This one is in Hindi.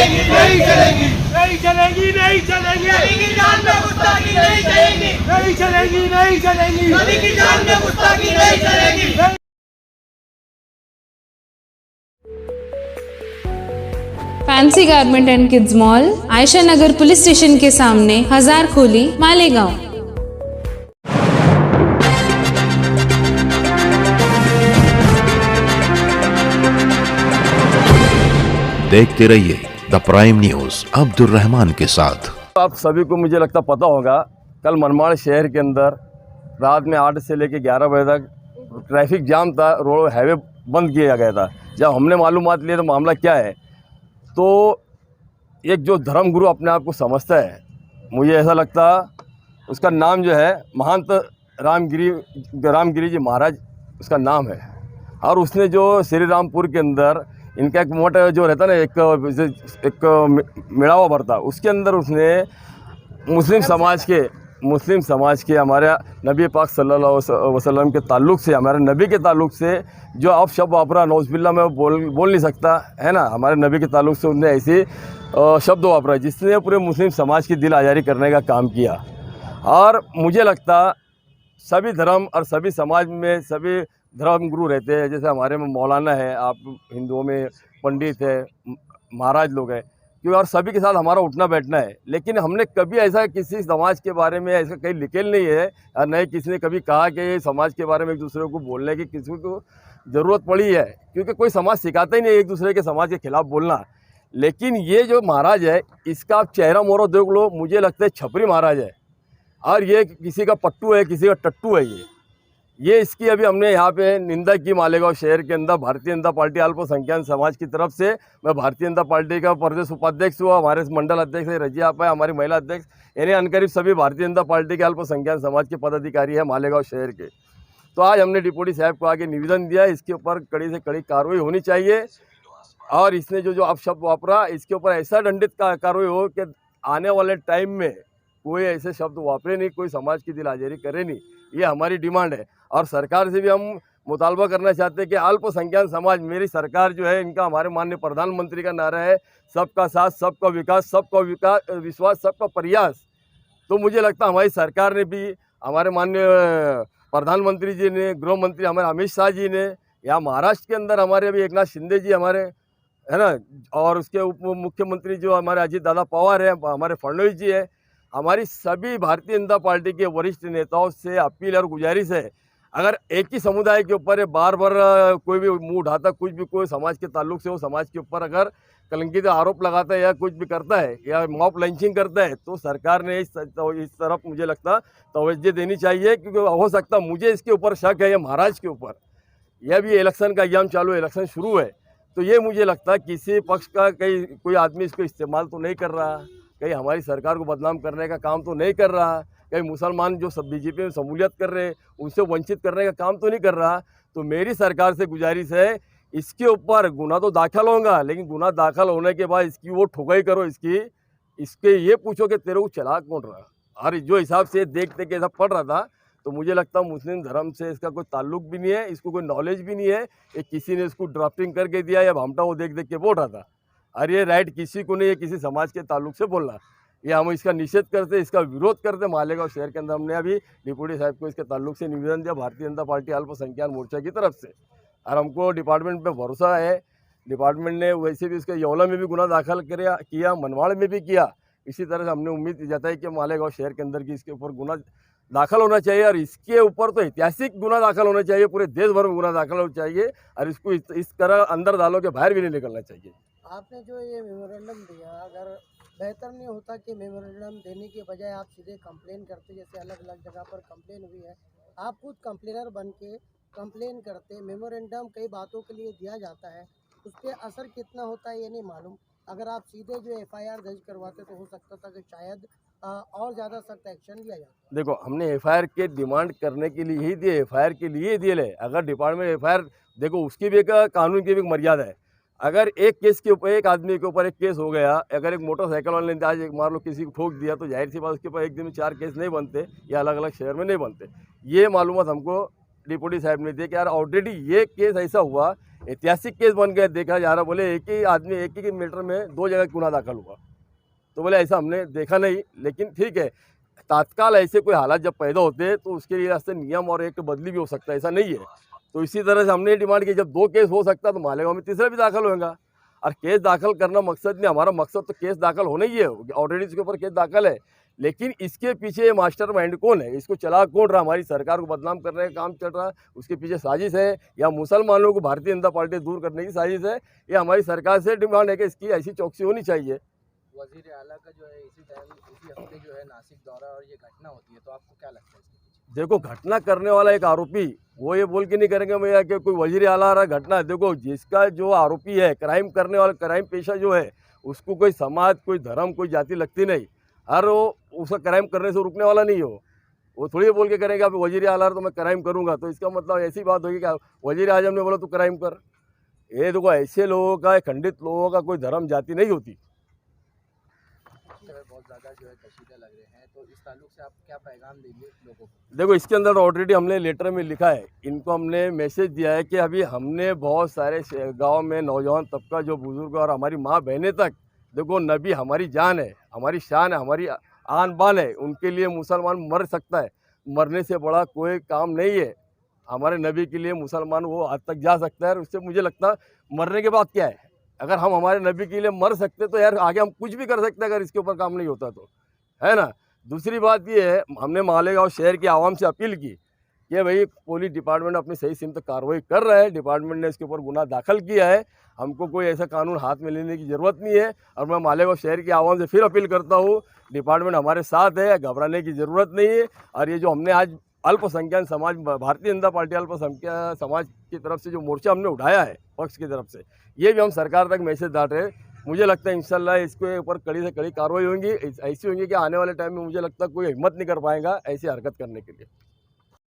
चलेगी नहीं चलेगी नहीं चलेगी नहीं चलेगी कभी की जान में गुस्ताखी नहीं चलेगी नहीं चलेगी नहीं चलेगी कभी की जान में गुस्ताखी नहीं चलेगी। Fancy garment and kids mall, Ayesha Nagar police station के सामने, हजार खोली, मालेगांव। देखते रहिए the prime news Abdul Rahman के साथ। आप सभी को मुझे लगता पता होगा, कल मनमाड़ शहर के अंदर रात में 8 से लेकर 11 बजे तक ट्रैफिक जाम था, रोड हाईवे बंद किया गया था। जब हमने मालूमात लिए तो मामला क्या है, तो एक जो धर्मगुरु अपने आप को समझता है, मुझे ऐसा लगता उसका नाम जो है महंत रामगिरी जी महाराज उसका नाम है। और उसने जो श्री रामपुर के अंदर इनका एक मोटा जो रहता ना एक मेड़ावा भरता, उसके अंदर उसने मुस्लिम समाज के हमारे नबी पाक सल्लल्लाहु अलैहि वसल्लम के ताल्लुक़ से, हमारे नबी के ताल्लुक़ से जो आप शब्द वापरा, नौज़बिल्ला में बोल नहीं सकता है ना, हमारे नबी के ताल्लुक़ से उसने ऐसी शब्द वापरा जिसने पूरे मुस्लिम समाज की दिल आज़ारी करने का काम किया। और मुझे लगता सभी धर्म और सभी समाज में सभी धर्म गुरु रहते हैं। जैसे हमारे में मौलाना है, आप हिंदुओं में पंडित है, महाराज लोग हैं, क्योंकि और सभी के साथ हमारा उठना बैठना है। लेकिन हमने कभी ऐसा किसी समाज के बारे में ऐसा कहीं लिखेल नहीं है, और नहीं किसी ने कभी कहा कि समाज के बारे में एक दूसरे को बोलने की किसी को ज़रूरत पड़ी है, क्योंकि कोई समाज सिखाता ही नहीं एक दूसरे के समाज के खिलाफ बोलना। लेकिन ये जो महाराज है, इसका आप चेहरा मोहरा देख लो, मुझे लगता है छपरी महाराज है, और ये किसी का पट्टू है, किसी का टट्टू है। ये इसकी अभी हमने यहाँ पे निंदा की मालेगांव शहर के अंदर भारतीय जनता पार्टी अल्पसंख्यक समाज की तरफ से। मैं भारतीय जनता पार्टी का प्रदेश उपाध्यक्ष हुआ, हमारे मंडल अध्यक्ष है रजिया आपा है, हमारी महिला अध्यक्ष, यानी अनकरीब सभी भारतीय जनता पार्टी के अल्पसंख्यक समाज के पदाधिकारी है मालेगांव शहर के। तो आज हमने डिप्टी साहब को आगे निवेदन दिया, इसके ऊपर कड़ी से कड़ी कार्रवाई होनी चाहिए। और इसने जो अपशब्द वापरा, इसके ऊपर ऐसा दंडित कार्रवाई हो कि आने वाले टाइम में कोई ऐसे शब्द वापरे नहीं, कोई समाज की दिल आज़ारी करे नहीं। ये हमारी डिमांड है। और सरकार से भी हम मुतालबा करना चाहते हैं कि अल्पसंख्यक समाज, मेरी सरकार जो है, इनका हमारे माननीय प्रधानमंत्री का नारा है सबका साथ, सबका विकास, सबका विश्वास, सबका प्रयास। तो मुझे लगता है हमारी सरकार ने भी, हमारे माननीय प्रधानमंत्री जी ने, गृह मंत्री हमारे अमित शाह जी ने, यहाँ महाराष्ट्र के अंदर हमारे अभी एकनाथ शिंदे जी हमारे है ना, और उसके उप मुख्यमंत्री जो हमारे अजीत दादा पवार है, हमारे फडणवीस जी है, हमारी सभी भारतीय जनता पार्टी के वरिष्ठ नेताओं से अपील और गुजारिश है, अगर एक ही समुदाय के ऊपर बार बार कोई भी मुंह उठाता, कुछ भी कोई समाज के ताल्लुक से हो, समाज के ऊपर अगर कलंकित आरोप लगाता है या कुछ भी करता है या मॉब लंचिंग करता है, तो सरकार ने इस तरफ मुझे लगता तवज्जो देनी चाहिए। क्योंकि हो सकता, मुझे इसके ऊपर शक है, ये महाराज के ऊपर, यह भी इलेक्शन का एग्जाम चालू है, इलेक्शन शुरू है, तो ये मुझे लगता किसी पक्ष का कोई आदमी इसको इस्तेमाल तो नहीं कर रहा, कहीं हमारी सरकार को बदनाम करने का काम तो नहीं कर रहा, कहीं मुसलमान जो सब बीजेपी में शमूलियत कर रहे हैं उनसे वंचित करने का काम तो नहीं कर रहा। तो मेरी सरकार से गुजारिश है, इसके ऊपर गुना तो दाखिल होगा, लेकिन गुना दाखिल होने के बाद इसकी वो ठुकाई करो, इसके ये पूछो कि तेरे को चला कौन रहा। और जो हिसाब से देखते कि ऐसा पढ़ रहा था, तो मुझे लगता मुस्लिम धर्म से इसका कोई ताल्लुक भी नहीं है, इसको कोई नॉलेज भी नहीं है, ये किसी ने इसको ड्राफ्टिंग करके दिया या भामटा वो देख के बोल रहा था। और ये राइट किसी को नहीं है किसी समाज के ताल्लुक से बोलना। ये हम इसका निषेध करते, इसका विरोध करते। मालेगांव शहर के अंदर हमने अभी डिप्टी साहब को इसके ताल्लुक से निवेदन दिया भारतीय जनता पार्टी अल्पसंख्यक मोर्चा की तरफ से। और हमको डिपार्टमेंट पे भरोसा है, डिपार्टमेंट ने वैसे भी इसके यौला में भी गुना दाखिल किया, मनवाड़ में भी किया। इसी तरह से हमने उम्मीद जताई कि मालेगांव शहर के अंदर की इसके ऊपर गुना दाखिल होना चाहिए, और इसके ऊपर तो ऐतिहासिक गुना दाखिल होना चाहिए, पूरे देश भर में गुना दाखिल होना चाहिए, और इसको इस तरह अंदर डालो के बाहर भी नहीं निकलना चाहिए। आपने जो ये मेमोरेंडम दिया, अगर बेहतर नहीं होता कि मेमोरेंडम देने के बजाय आप सीधे कंप्लेन करते, जैसे अलग अलग जगह पर कंप्लेन हुई है, आप खुद कंप्लेनर बन के कंप्लेन करते। मेमोरेंडम कई बातों के लिए दिया जाता है, उस पर असर कितना होता है ये नहीं मालूम। अगर आप सीधे जो FIR दर्ज करवाते तो हो सकता था कि शायद और ज़्यादा सख्त एक्शन लिया जाता। देखो, हमने FIR के डिमांड करने के लिए ही दिए, FIR के लिए दिए ले। अगर डिपार्टमेंट FIR देखो, उसकी भी एक कानून की भी एक मर्यादा है। अगर एक केस के ऊपर, एक आदमी के ऊपर एक केस हो गया, अगर एक मोटरसाइकिल वाले ने आज मान लो किसी को ठोक दिया, तो जाहिर सी बात उसके ऊपर एक दिन में 4 केस नहीं बनते, या अलग अलग शहर में नहीं बनते। ये मालूमात हमको डिप्टी साहब ने दिया कि यार ऑलरेडी ये केस ऐसा हुआ, ऐतिहासिक केस बन गया, देखा जा रहा। बोले एक ही आदमी एक ही मीटर में 2 जगह गुना दाखिल हुआ। तो बोले ऐसा हमने देखा नहीं, लेकिन ठीक है, तात्काल ऐसे कोई हालात जब पैदा होते हैं तो उसके लिए रास्ते नियम और एक्ट बदली भी हो सकता है, ऐसा नहीं है। तो इसी तरह से हमने डिमांड की, जब 2 केस हो सकता है तो मालेगांव में तीसरा भी दाखिल होगा। और केस दाखिल करना मकसद नहीं, हमारा मकसद तो केस दाखिल होना ही है, ऑलरेडी इसके ऊपर केस दाखिल है। लेकिन इसके पीछे मास्टर माइंड कौन है, इसको चला कौन रहा, हमारी सरकार को बदनाम करने का काम चल रहा है, उसके पीछे साजिश है, या मुसलमानों को भारतीय जनता पार्टी दूर करने की साजिश है। ये हमारी सरकार से डिमांड है कि इसकी ऐसी चौकसी होनी चाहिए। वजीर आला का जो है इसी हफ्ते जो है नासिक दौरा और ये घटना होती है, तो आपको क्या लगता है इसके पीछे? देखो, घटना करने वाला एक आरोपी, वो ये बोल के नहीं करेंगे भैया कि कोई वजीर आला आ रहा घटना है। देखो, जिसका जो आरोपी है, क्राइम करने वाला, क्राइम पेशा जो है, उसको कोई समाज, कोई धर्म, कोई जाति लगती नहीं। हर वो उसका क्राइम करने से रुकने वाला नहीं हो। वो थोड़ी बोल के करेंगे आप वजीर आला तो मैं क्राइम करूँगा, तो इसका मतलब ऐसी बात होगी कि वजीर आजम ने बोला तो क्राइम कर। ये देखो, ऐसे लोगों का, खंडित लोगों का कोई धर्म जाति नहीं होती। बहुत ज़्यादा जो है कशीदा लग रहे हैं, तो इस ताल्लुक से आप क्या पैगाम देंगे लोगों को? देखो, इसके अंदर ऑलरेडी हमने लेटर में लिखा है, इनको हमने मैसेज दिया है कि अभी हमने बहुत सारे गांव में नौजवान तबका, जो बुजुर्ग और हमारी माँ बहनें तक, देखो नबी हमारी जान है, हमारी शान है, हमारी आन बान है, उनके लिए मुसलमान मर सकता है, मरने से बड़ा कोई काम नहीं है। हमारे नबी के लिए मुसलमान वो हद तक जा सकता है। और उससे मुझे लगता है मरने के बाद क्या है, अगर हम हमारे नबी के लिए मर सकते तो यार आगे हम कुछ भी कर सकते हैं, अगर इसके ऊपर काम नहीं होता तो, है ना। दूसरी बात ये है, हमने मालेगांव शहर की आवाम से अपील की कि भाई पुलिस डिपार्टमेंट अपनी सही सीम तक कार्रवाई कर रहा है, डिपार्टमेंट ने इसके ऊपर गुनाह दाखिल किया है, हमको कोई ऐसा कानून हाथ में लेने की ज़रूरत नहीं है। और मैं मालेगांव शहर की आवाम से फिर अपील करता हूँ, डिपार्टमेंट हमारे साथ है, घबराने की ज़रूरत नहीं है। और ये जो हमने आज अल्पसंख्यक समाज, भारतीय जनता पार्टी अल्पसंख्यक समाज की तरफ से जो मोर्चा हमने उठाया है पक्ष की तरफ से, ये भी हम सरकार तक मैसेज डाल रहे हैं। मुझे लगता है इंशाल्लाह इसके ऊपर कड़ी से कड़ी कार्रवाई होंगी, ऐसी होंगी कि आने वाले टाइम में मुझे लगता है कोई हिम्मत नहीं कर पाएगा ऐसी हरकत करने के लिए।